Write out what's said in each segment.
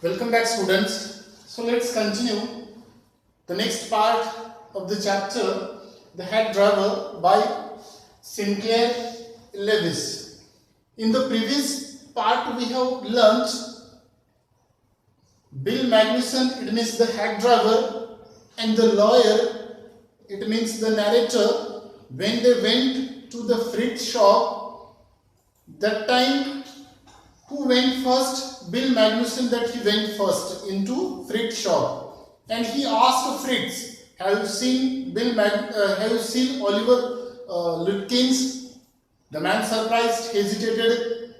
Welcome back, students. So let's continue the next part of the chapter, The Hack Driver by Sinclair Lewis. In the previous part, we have learnt Bill Magnuson, it means the hack driver, and the lawyer, it means the narrator, when they went to the Fritz shop, that time who went first? Bill Magnuson, that he went first into Fritz shop, and he asked Fritz, "Have you seen have you seen Oliver Lutkins?" The man surprised, hesitated,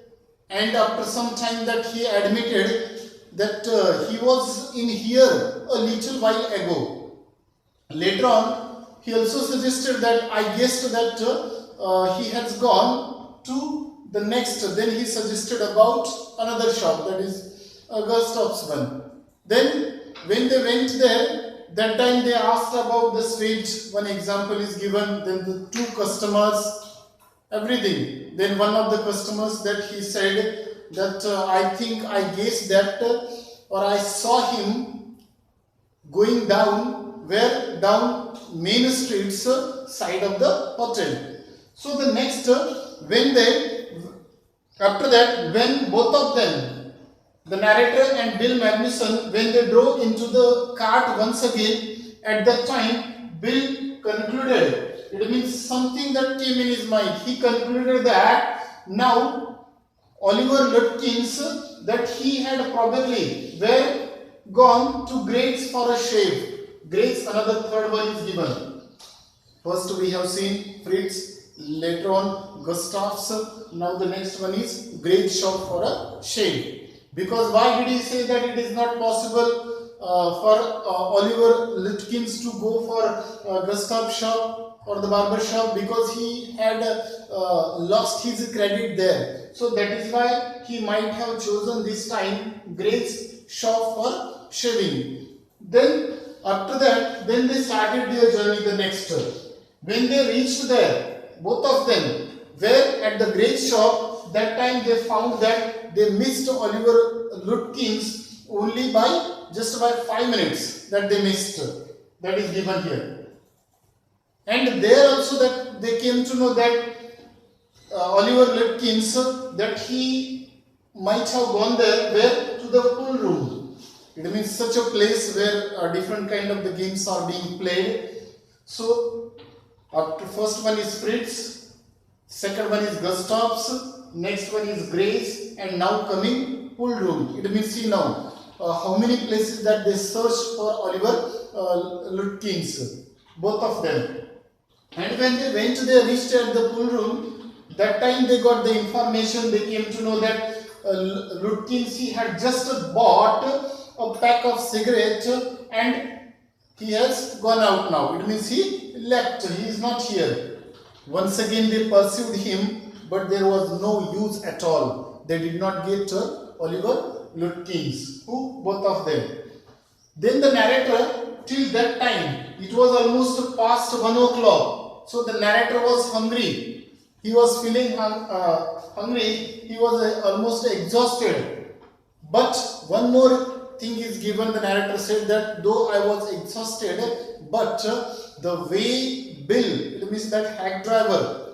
and after some time that he admitted that he was in here a little while ago. Later on, he also suggested that I guessed that he has gone to the next. Then he suggested about another shop, that is Gustav's one. Then when they went there, that time they asked about the sweet. One example is given. Then the two customers, everything. Then one of the customers that he said that I think I guessed that or I saw him going down where down main streets side of the hotel. So the next when they after that when both of them, the narrator and Bill Magnuson, when they drove into the cart once again, at that time Bill concluded, it means something that came in his mind. He concluded that now Oliver Lutkins, that he had probably were gone to Grace for a shave. Grace, another third one is given. First we have seen Fritz, later on Gustav's, now the next one is Grace shop for a shave. Because why did he say that it is not possible for Oliver Lutkins to go for Gustav's shop or the barber shop? Because he had lost his credit there. So that is why he might have chosen this time Grace shop for shaving. Then after that, then they started their journey the next. When they reached there, both of them were at the Grace shop. That time they found that they missed Oliver Lutkins only by just by 5 minutes that they missed. That is given here. And there also that they came to know that Oliver Lutkins, that he might have gone there where to the pool room. It means such a place where different kind of the games are being played. So after first one is Fritz, second one is Gustav's, next one is Grace, and now coming pool room. It means see now how many places that they searched for Oliver Lutkins, both of them. And when they went, they reached at the pool room. That time they got the information. They came to know that Lutkins, he had just bought a pack of cigarettes and he has gone out now. It means he left. He is not here. Once again they pursued him, but there was no use at all. They did not get Oliver Lutkins. Who? Both of them. Then the narrator, till that time, it was almost past 1 o'clock. So the narrator was hungry. He was feeling hungry. He was almost exhausted. But one more thing is given. The narrator said that though I was exhausted, but the way Bill, it means that hack driver,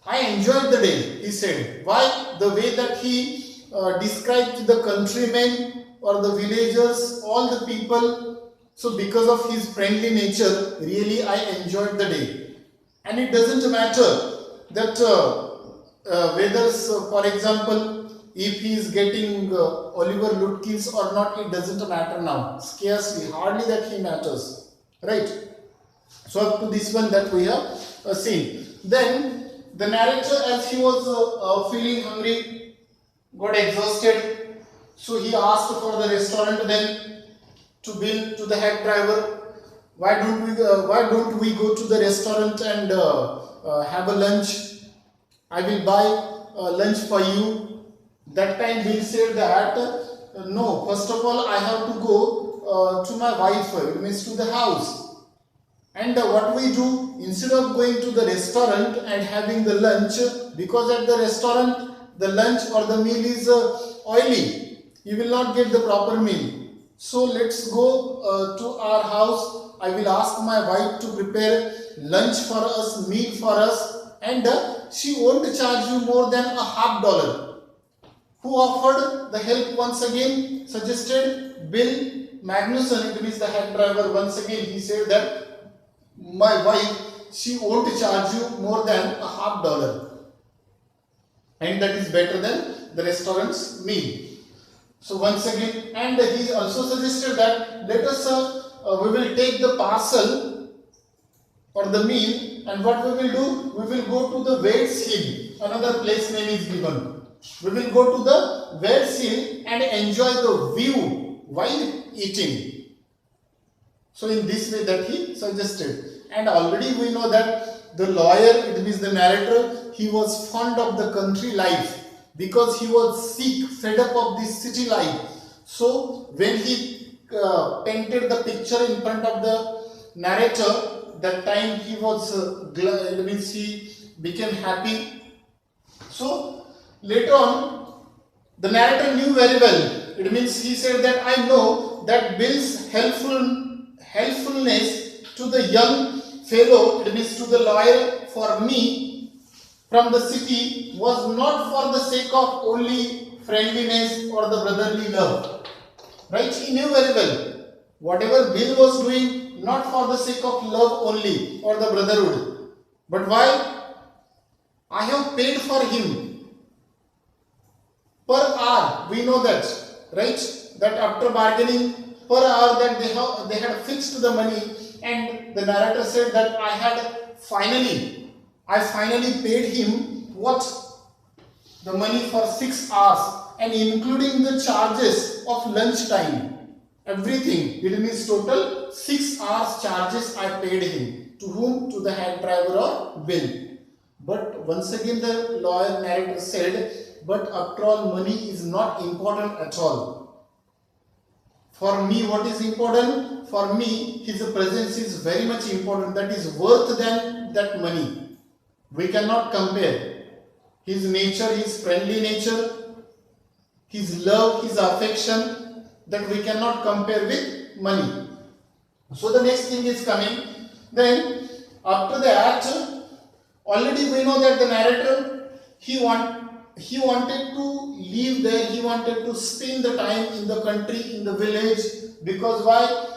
I enjoyed the day, he said. Why? The way that he described the countrymen or the villagers, all the people. So because of his friendly nature, really I enjoyed the day. And it doesn't matter that whether, for example, if he is getting Oliver Lutkins or not, it doesn't matter now. Scarcely, hardly that he matters. Right? So up to this one that we have seen. Then the narrator, as he was feeling hungry, got exhausted. So he asked for the restaurant then to Bill, to the hack driver. Why don't we go to the restaurant and have a lunch? I will buy lunch for you. That time Bill said that no, first of all I have to go to my wife, it means to the house. And what we do, instead of going to the restaurant and having the lunch, because at the restaurant the lunch or the meal is oily, you will not get the proper meal. So let's go to our house. I will ask my wife to prepare lunch for us, meal for us, and she won't charge you more than a $50. Who offered the help once again? Suggested Bill Magnuson. It means the head driver. Once again, he said that my wife, she won't charge you more than a $50. And that is better than the restaurant's meal. So once again, and he also suggested that let us we will take the parcel or the meal, and what we will do, we will go to the Wade's Hill. Another place name is given. We will go to the Wade's Hill and enjoy the view while eating. So in this way that he suggested. And already we know that the lawyer, it means the narrator, he was fond of the country life because he was sick, fed up of this city life. So when he painted the picture in front of the narrator, that time he was glad, it means he became happy. So later on, the narrator knew very well. It means he said that I know that Bill's helpfulness to the young fellow, it means to the lawyer, for me from the city was not for the sake of only friendliness or the brotherly love. Right? He knew very well. Whatever Bill was doing, not for the sake of love only or the brotherhood. But why? I have paid for him per hour. We know that, right? That after bargaining per hour that they had fixed the money, and the narrator said that I finally paid him what? The money for 6 hours, and including the charges of lunch time, everything. It means total 6 hours charges I paid him. To whom? To the head driver or Bill. But once again the lawyer narrator said, but after all, money is not important at all. For me, what is important? For me, his presence is very much important. That is worth than that money. We cannot compare. His nature, his friendly nature, his love, his affection, that we cannot compare with money. So the next thing is coming. Then after that, already we know that the narrator, he wanted to live there, he wanted to spend the time in the country, in the village, because why?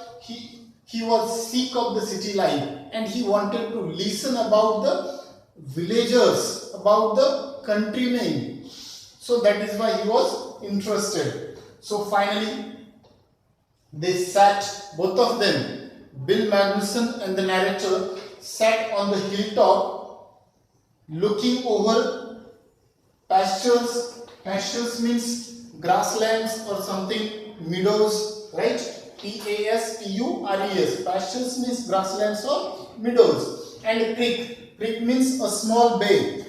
He was sick of the city life, and he wanted to listen about the villagers, about the countrymen. So that is why he was interested. So finally they sat, both of them, Bill Magnuson and the narrator, sat on the hilltop looking over pastures. Pastures means grasslands or something, meadows, right? P-A-S-T-U-R-E-S. Pastures means grasslands or meadows. And a creek. Creek means a small bay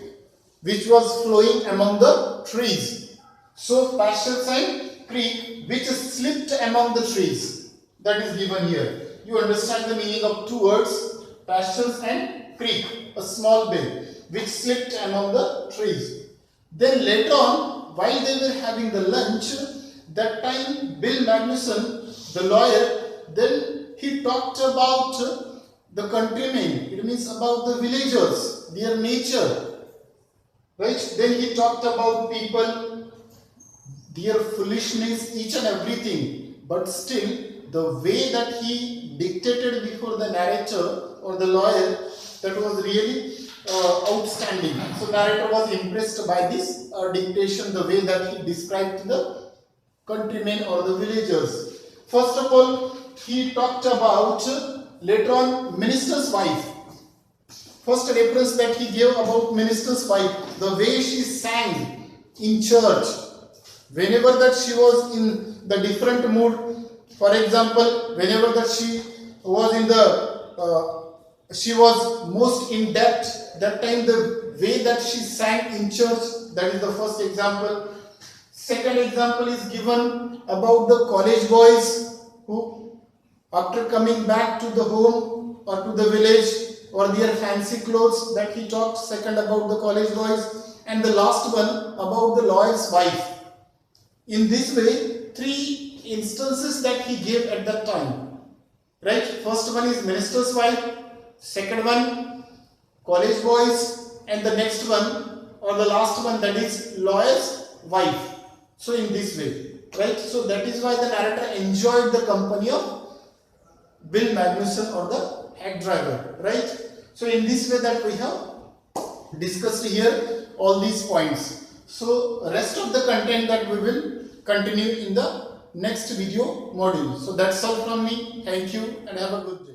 which was flowing among the trees. So pastures and creek which slipped among the trees. That is given here. You understand the meaning of two words, pastures and creek, a small bay which slipped among the trees. Then later on, while they were having the lunch, that time Bill Magnuson, the lawyer, then he talked about the countrymen. It means about the villagers, their nature. Right? Then he talked about people, their foolishness, each and everything. But still, the way that he dictated before the narrator or the lawyer, that was really outstanding. So narrator was impressed by this dictation, the way that he described the countrymen or the villagers. First of all, he talked about later on minister's wife. First reference that he gave about minister's wife, the way she sang in church. Whenever that she was in the different mood, for example, whenever that she was in the she was most in depth, that time the way that she sang in church, that is the first example. Second example is given about the college boys who, after coming back to the home or to the village, or their fancy clothes, that he talked. Second about the college boys, and the last one about the lawyer's wife. In this way, three instances that he gave at that time. Right? First one is minister's wife, second one college boys, and the next one or the last one, that is lawyer's wife. So in this way, right? So that is why the narrator enjoyed the company of Bill Magnuson, or the hack driver, right? So in this way that we have discussed here all these points. So rest of the content that we will continue in the next video module. So that's all from me. Thank you and have a good day.